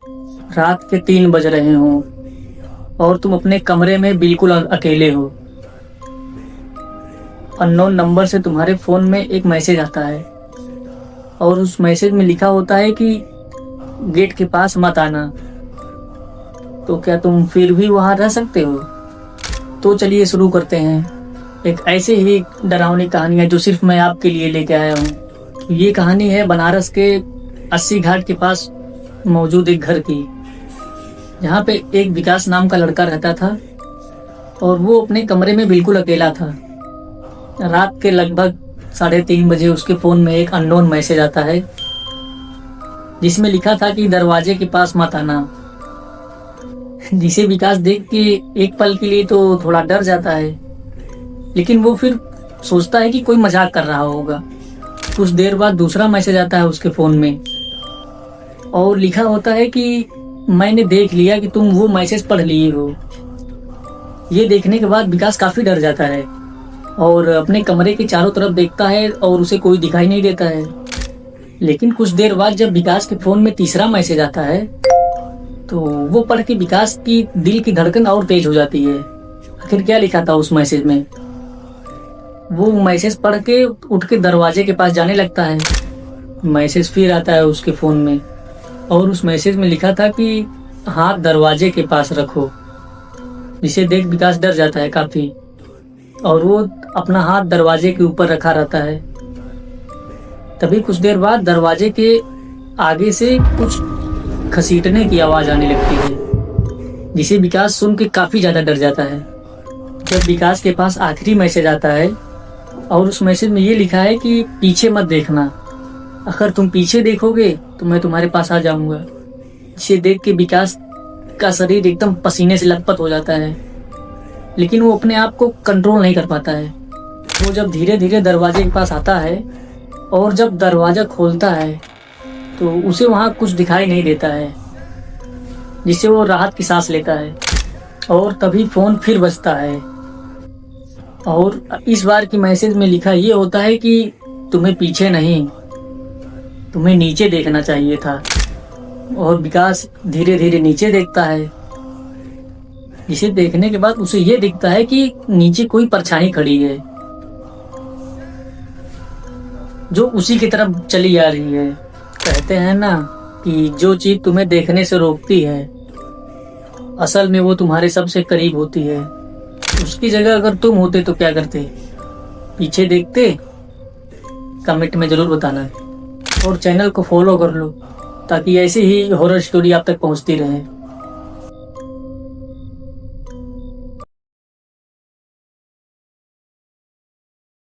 रात के 3 बज रहे हों और तुम अपने कमरे में बिल्कुल अकेले हो। अननोन नंबर से तुम्हारे फ़ोन में एक मैसेज आता है और उस मैसेज में लिखा होता है कि गेट के पास मत आना। तो क्या तुम फिर भी वहाँ रह सकते हो? तो चलिए शुरू करते हैं। एक ऐसे ही डरावनी कहानी है जो सिर्फ मैं आपके लिए लेके आया हूँ। ये कहानी है बनारस के 80 घाट के पास मौजूद एक घर की, जहाँ पे एक विकास नाम का लड़का रहता था और वो अपने कमरे में बिल्कुल अकेला था। रात के लगभग 3:30 बजे उसके फ़ोन में एक अननोन मैसेज आता है जिसमें लिखा था कि दरवाजे के पास मत आना। जिसे विकास देख के एक पल के लिए तो थोड़ा डर जाता है, लेकिन वो फिर सोचता है कि कोई मजाक कर रहा होगा। कुछ देर बाद दूसरा मैसेज आता है उसके फ़ोन में और लिखा होता है कि मैंने देख लिया कि तुम वो मैसेज पढ़ लिए हो। ये देखने के बाद विकास काफ़ी डर जाता है और अपने कमरे के चारों तरफ देखता है और उसे कोई दिखाई नहीं देता है। लेकिन कुछ देर बाद जब विकास के फ़ोन में तीसरा मैसेज आता है तो वो पढ़ के विकास की दिल की धड़कन और तेज हो जाती है। आखिर क्या लिखा था उस मैसेज में? वो मैसेज पढ़ के उठ के दरवाजे के पास जाने लगता है। मैसेज फिर आता है उसके फ़ोन में और उस मैसेज में लिखा था कि हाथ दरवाजे के पास रखो। जिसे देख विकास डर जाता है काफ़ी और वो अपना हाथ दरवाजे के ऊपर रखा रहता है। तभी कुछ देर बाद दरवाजे के आगे से कुछ घसीटने की आवाज़ आने लगती है, जिसे विकास सुन के काफ़ी ज़्यादा डर जाता है। जब विकास के पास आखिरी मैसेज आता है और उस मैसेज में ये लिखा है कि पीछे मत देखना, अगर तुम पीछे देखोगे तो मैं तुम्हारे पास आ जाऊंगा। जिसे देख के विकास का शरीर एकदम पसीने से लथपथ हो जाता है, लेकिन वो अपने आप को कंट्रोल नहीं कर पाता है। वो जब धीरे धीरे दरवाजे के पास आता है और जब दरवाज़ा खोलता है तो उसे वहाँ कुछ दिखाई नहीं देता है, जिससे वो राहत की सांस लेता है। और तभी फ़ोन फिर बजता है और इस बार की मैसेज में लिखा ये होता है कि तुम्हें पीछे नहीं, तुम्हें नीचे देखना चाहिए था। और विकास धीरे धीरे नीचे देखता है, जिसे देखने के बाद उसे ये दिखता है कि नीचे कोई परछाई खड़ी है जो उसी की तरफ चली आ रही है। कहते हैं ना कि जो चीज़ तुम्हें देखने से रोकती है असल में वो तुम्हारे सबसे करीब होती है। उसकी जगह अगर तुम होते तो क्या करते? पीछे देखते? कमेंट में ज़रूर बताना और चैनल को फॉलो कर लो ताकि ऐसी ही हॉरर स्टोरी आप तक पहुंचती रहे।